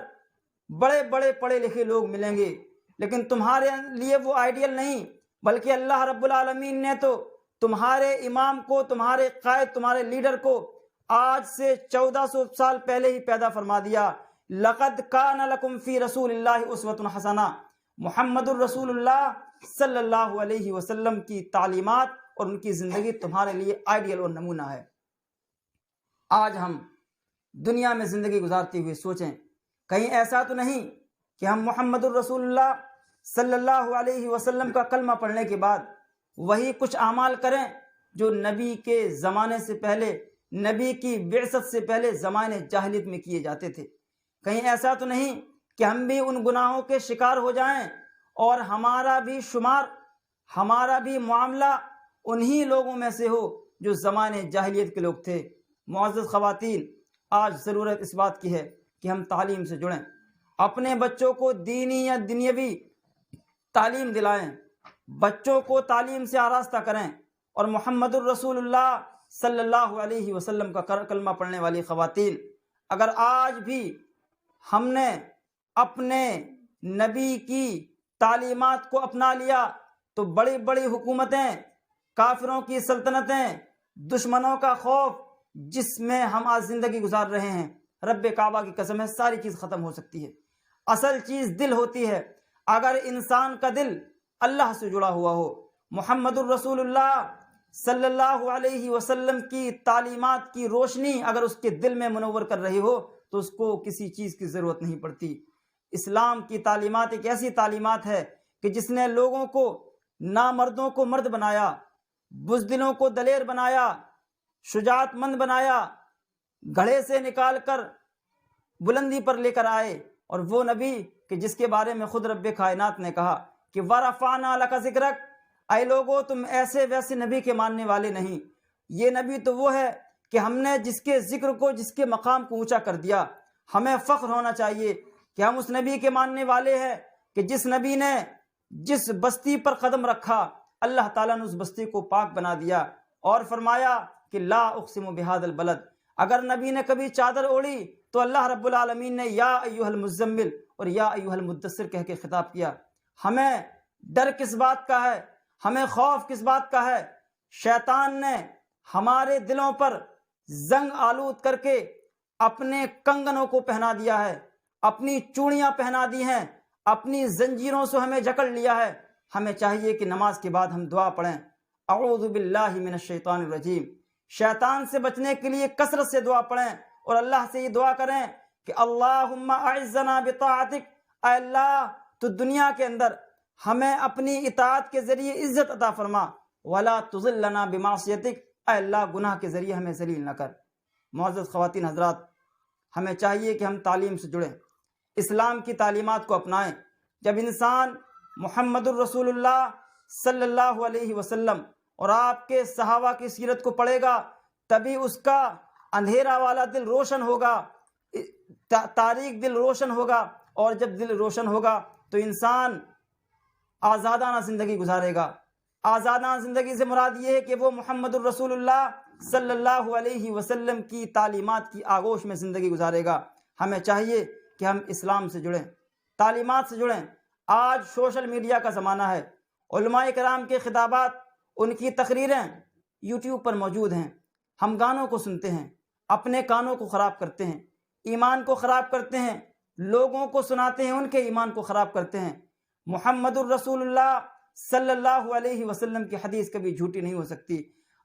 بڑے بڑے پڑھے لکھے لوگ ملیں گے، لیکن تمہارے لیے وہ آئیڈیل نہیں، بلکہ اللہ رب العالمین نے تو تمہارے امام کو، تمہارے قائد، تمہارے لیڈر کو آج سے 1400 سال پہلے ہی پیدا فرما دیا۔ لقد کان لکم فی رسول اللہ اسوۃ حسنہ، محمد الرسول اللہ صلی اللہ علیہ وسلم کی تعلیمات اور ان کی زندگی تمہارے لیے آئیڈیل اور نمونہ ہے۔ آج ہم دنیا میں زندگی گزارتے ہوئے سوچیں، کہیں ایسا تو نہیں کہ ہم محمد الرسول اللہ صلی اللہ علیہ وسلم کا کلمہ پڑھنے کے بعد وہی کچھ اعمال کریں جو نبی کے زمانے سے پہلے، نبی کی بعثت سے پہلے زمانے جاہلیت میں کیے جاتے تھے؟ کہیں ایسا تو نہیں کہ ہم بھی ان گناہوں کے شکار ہو جائیں اور ہمارا بھی شمار، ہمارا بھی معاملہ انہی لوگوں میں سے ہو جو زمانے جاہلیت کے لوگ تھے؟ معزز خواتین، آج ضرورت اس بات کی ہے کہ ہم تعلیم سے جڑیں، اپنے بچوں کو دینی یا دنیاوی تعلیم دلائیں، بچوں کو تعلیم سے آراستہ کریں، اور محمد الرسول اللہ صلی اللہ علیہ وسلم کا کلمہ پڑھنے والی خواتین، اگر آج بھی ہم نے اپنے نبی کی تعلیمات کو اپنا لیا تو بڑی بڑی حکومتیں، کافروں کی سلطنتیں، دشمنوں کا خوف جس میں ہم آج زندگی گزار رہے ہیں، رب کعبہ کی قسم ہے ساری چیز ختم ہو سکتی ہے۔ اصل چیز دل ہوتی ہے، اگر انسان کا دل اللہ سے جڑا ہوا ہو، محمد الرسول اللہ صلی اللہ علیہ وسلم کی تعلیمات کی روشنی اگر اس کے دل میں منور کر رہی ہو تو اس کو کسی چیز کی ضرورت نہیں پڑتی۔ اسلام کی تعلیمات ایک ایسی تعلیمات ہے کہ جس نے لوگوں کو، نامردوں کو مرد بنایا، بزدلوں کو دلیر بنایا، شجاعت مند بنایا، گھڑے سے نکال کر بلندی پر لے کر آئے۔ اور وہ نبی کہ جس کے بارے میں خود رب کائنات نے کہا کہ وَرَفَعْنَا لَكَ ذِكْرَكَ، اے لوگو تم ایسے ویسے نبی کے ماننے والے نہیں، یہ نبی تو وہ ہے کہ ہم نے جس کے ذکر کو، جس کے مقام کو اونچا کر دیا۔ ہمیں فخر ہونا چاہیے کہ ہم اس نبی کے ماننے والے ہیں کہ جس نبی نے جس بستی پر قدم رکھا اللہ تعالیٰ نے اس بستی کو پاک بنا دیا، اور فرمایا کہ لا اقسم بہذا البلد۔ اگر نبی نے کبھی چادر اوڑھی تو اللہ رب العالمین نے یا ایھا المزمل اور یا ایھا المدثر کہہ کے خطاب کیا۔ ہمیں ڈر کس بات کا ہے، ہمیں خوف کس بات کا ہے؟ شیطان نے ہمارے دلوں پر زنگ آلود کر کے اپنے کنگنوں کو پہنا دیا ہے، اپنی چوڑیاں پہنا دی ہیں، اپنی زنجیروں سے ہمیں جکڑ لیا ہے۔ ہمیں چاہیے کہ نماز کے بعد ہم دعا پڑھیں، اعوذ باللہ من الشیطان الرجیم۔ شیطان سے بچنے کے لیے کثرت سے دعا پڑھیں اور اللہ سے یہ دعا کریں کہ اللہم اعزنا بطاعتک، اے اللہ تو دنیا کے اندر ہمیں اپنی اطاعت کے ذریعے عزت عطا فرما، ولا تذلنا بمعصیتک، اے اللہ گناہ کے ذریعے ہمیں ذلیل نہ کر۔ معزز خواتین حضرات، ہمیں چاہیے کہ ہم تعلیم سے جڑیں، اسلام کی تعلیمات کو اپنائیں۔ جب انسان محمد الرسول اللہ صلی اللہ علیہ وسلم اور آپ کے صحابہ کی سیرت کو پڑھے گا تبھی اس کا اندھیرا والا دل روشن ہوگا، تاریک دل روشن ہوگا، اور جب دل روشن ہوگا تو انسان آزادانہ زندگی گزارے گا۔ آزادانہ زندگی سے مراد یہ ہے کہ وہ محمد الرسول اللہ صلی اللہ علیہ وسلم کی تعلیمات کی آغوش میں زندگی گزارے گا۔ ہمیں چاہیے کہ ہم اسلام سے جڑیں، تعلیمات سے جڑیں۔ آج سوشل میڈیا کا زمانہ ہے، علماء کرام کے خطابات، ان کی تقریریں یوٹیوب پر موجود ہیں، ہم گانوں کو سنتے ہیں، اپنے کانوں کو خراب کرتے ہیں، ایمان کو خراب کرتے ہیں، لوگوں کو سناتے ہیں، ان کے ایمان کو خراب کرتے ہیں۔ محمد الرسول اللہ صلی اللہ علیہ وسلم کی حدیث کبھی جھوٹی نہیں ہو سکتی۔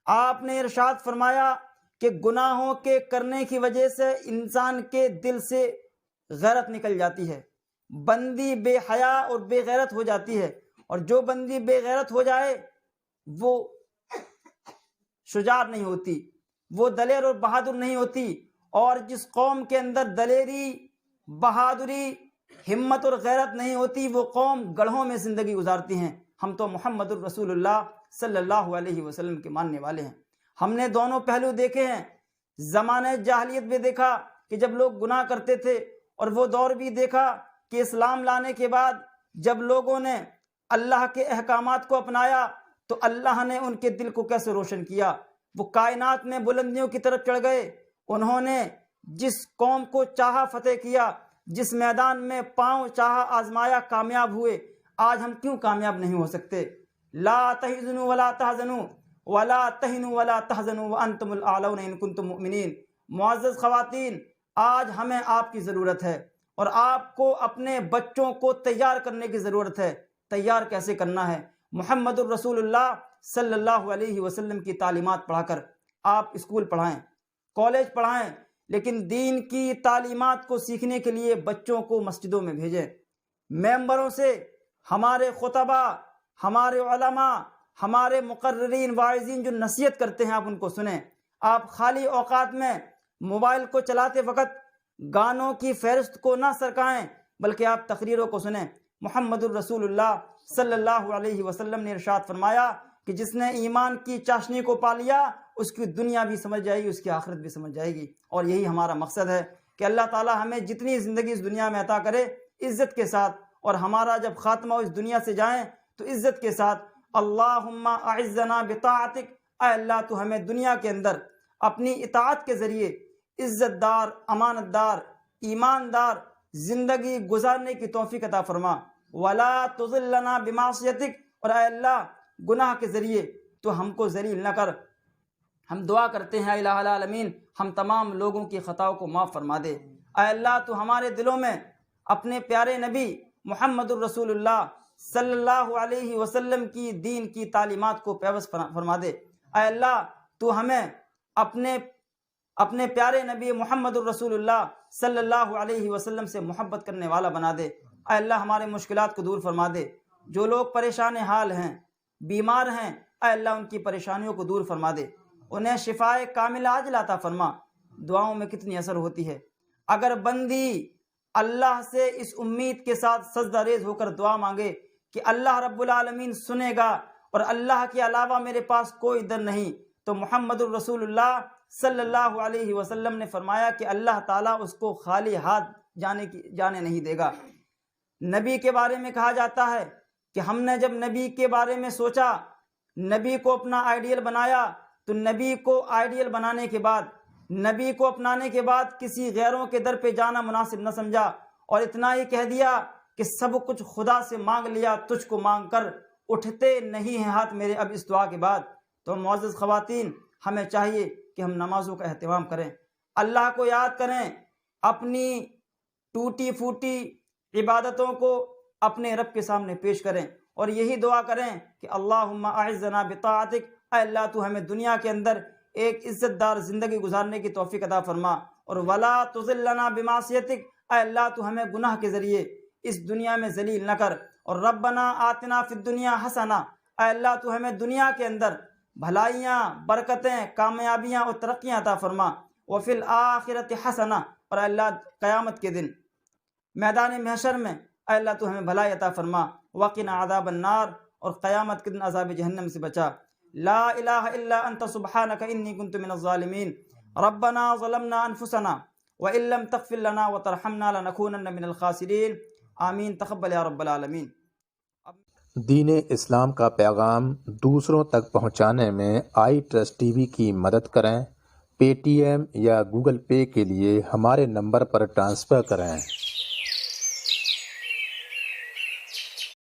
آپ نے ارشاد فرمایا کہ گناہوں کے کرنے کی وجہ سے انسان کے دل سے غیرت نکل جاتی ہے، بندی بے حیا اور بے غیرت ہو جاتی ہے، اور جو بندی بے غیرت ہو جائے وہ شجاع نہیں ہوتی، وہ دلیر اور بہادر نہیں ہوتی۔ اور جس قوم کے اندر دلیری، بہادری، ہمت اور غیرت نہیں ہوتی وہ قوم گڑھوں میں زندگی گزارتی ہیں۔ ہم تو محمد الرسول اللہ صلی اللہ علیہ وسلم کے ماننے والے ہیں۔ ہم نے دونوں پہلو دیکھے ہیں، زمانے جاہلیت بھی دیکھا کہ جب لوگ گناہ کرتے تھے، اور وہ دور بھی دیکھا کہ اسلام لانے کے بعد جب لوگوں نے اللہ کے احکامات کو اپنایا تو اللہ نے ان کے دل کو کیسے روشن کیا۔ وہ کائنات میں بلندیوں کی طرف چڑھ گئے، انہوں نے جس قوم کو چاہا فتح کیا، جس میدان میں پاؤں چاہا آزمایا، کامیاب ہوئے۔ آج ہم کیوں کامیاب نہیں ہو سکتے؟ لا تحزنوا ولا تحزنوا ولا تہنوا ولا تحزنوا وانتم الاعلون ان کنتم مؤمنین۔ معزز خواتین، آج ہمیں آپ کی ضرورت ہے، اور آپ کو اپنے بچوں کو تیار کرنے کی ضرورت ہے۔ تیار کیسے کرنا ہے؟ محمد الرسول اللہ صلی اللہ علیہ وسلم کی تعلیمات پڑھا کر۔ آپ اسکول پڑھائیں، کالج پڑھائیں، لیکن دین کی تعلیمات کو سیکھنے کے لیے بچوں کو مسجدوں میں بھیجیں۔ ممبروں سے ہمارے خطبہ، ہمارے علماء، ہمارے مقررین، واعظین جو نصیحت کرتے ہیں آپ ان کو سنیں۔ آپ خالی اوقات میں موبائل کو چلاتے وقت گانوں کی فہرست کو نہ سرکائیں، بلکہ آپ تقریروں کو سنیں۔ محمد الرسول اللہ صلی اللہ علیہ وسلم نے ارشاد فرمایا کہ جس نے ایمان کی چاشنی کو پا لیا اس کی دنیا بھی سمجھ جائے گی، اس کی آخرت بھی سمجھ جائے گی۔ اور یہی ہمارا مقصد ہے کہ اللہ تعالی ہمیں جتنی زندگی اس دنیا میں عطا کرے عزت کے ساتھ، اور ہمارا جب خاتمہ اس دنیا سے جائیں تو عزت کے ساتھ۔ اللہم اعزنا بطاعتک، اے اللہ تو ہمیں دنیا کے اندر اپنی اطاعت کے ذریعے عزت دار، امانت دار، ایماندار زندگی گزارنے کی توفیق عطا فرما۔ ولا تذلنا بمعصیتک، اور اے اللہ گناہ کے ذریعے تو ہم کو ذلیل نہ کر۔ ہم دعا کرتے ہیں اے الہ العالمین ہم تمام لوگوں کی خطاؤں کو معاف فرما دے۔ اے اللہ تو ہمارے دلوں میں اپنے پیارے نبی محمد الرسول اللہ صلی اللہ علیہ وسلم کی دین کی تعلیمات کو پیوست فرما دے۔ اے اللہ تو ہمیں اپنے پیارے نبی محمد الرسول اللہ صلی اللہ علیہ وسلم سے محبت کرنے والا بنا دے۔ اے اللہ ہمارے مشکلات کو دور فرما دے۔ جو لوگ پریشان حال ہیں، بیمار ہیں، اے اللہ ان کی پریشانیوں کو دور فرما دے، انہیں شفائے کاملہ عاجلہ عطا فرما۔ دعاؤں میں کتنی اثر ہوتی ہے۔ اگر بندی اللہ سے اس امید کے ساتھ سجدہ ریز ہو کر دعا مانگے کہ اللہ رب العالمین سنے گا اور اللہ کے علاوہ میرے پاس کوئی در نہیں، تو محمد الرسول اللہ صلی اللہ علیہ وسلم نے فرمایا کہ اللہ تعالیٰ اس کو خالی ہاتھ جانے نہیں دے گا۔ نبی کے بارے میں کہا جاتا ہے کہ ہم نے جب نبی کے بارے میں سوچا، نبی کو اپنا آئیڈیل بنایا، تو نبی کو آئیڈیل بنانے کے بعد، نبی کو اپنانے کے بعد کسی غیروں کے در پہ جانا مناسب نہ سمجھا، اور اتنا ہی کہہ دیا کہ سب کچھ خدا سے مانگ لیا، تجھ کو مانگ کر اٹھتے نہیں ہیں ہاتھ میرے اب اس دعا کے بعد۔ تو معزز خواتین، ہمیں چاہیے کہ ہم نمازوں کا اہتمام کریں، اللہ کو یاد کریں، اپنی ٹوٹی پھوٹی عبادتوں کو اپنے رب کے سامنے پیش کریں، اور یہی دعا کریں کہ اللہم اعزنا بطاعتک، اے اللہ تو ہمیں دنیا کے اندر ایک عزت دار زندگی گزارنے کی توفیق عطا فرما، اور ولا تذلنا بمعصیتک، اے اللہ تو ہمیں گناہ کے ذریعے اس دنیا میں ذلیل نہ کر، اور ربنا آتنا فی الدنیا حسنہ، اے اللہ تو ہمیں دنیا کے اندر بھلائیاں، برکتیں، کامیابیاں اور ترقیاں عطا فرما، وفی الآخرۃ حسنہ، اور اے اللہ قیامت کے دن میدان محشر میں اے اللہ تو ہمیں بھلائی عطا فرما، وقنا عذاب النار، اور قیامت کے دن عذاب جہنم سے بچا۔ لا الہ الا انت سبحانک انی کنت من الظالمین، ربنا ظلمنا انفسنا وان لم تغفر لنا وترحمنا لنکونن من الخاسرین، آمین، تقبل یا رب العالمین۔ دین اسلام کا پیغام دوسروں تک پہنچانے میں آئی ٹرسٹ ٹی وی کی مدد کریں۔ پے ٹی ایم یا گوگل پے کے لیے ہمارے نمبر پر ٹرانسفر کریں۔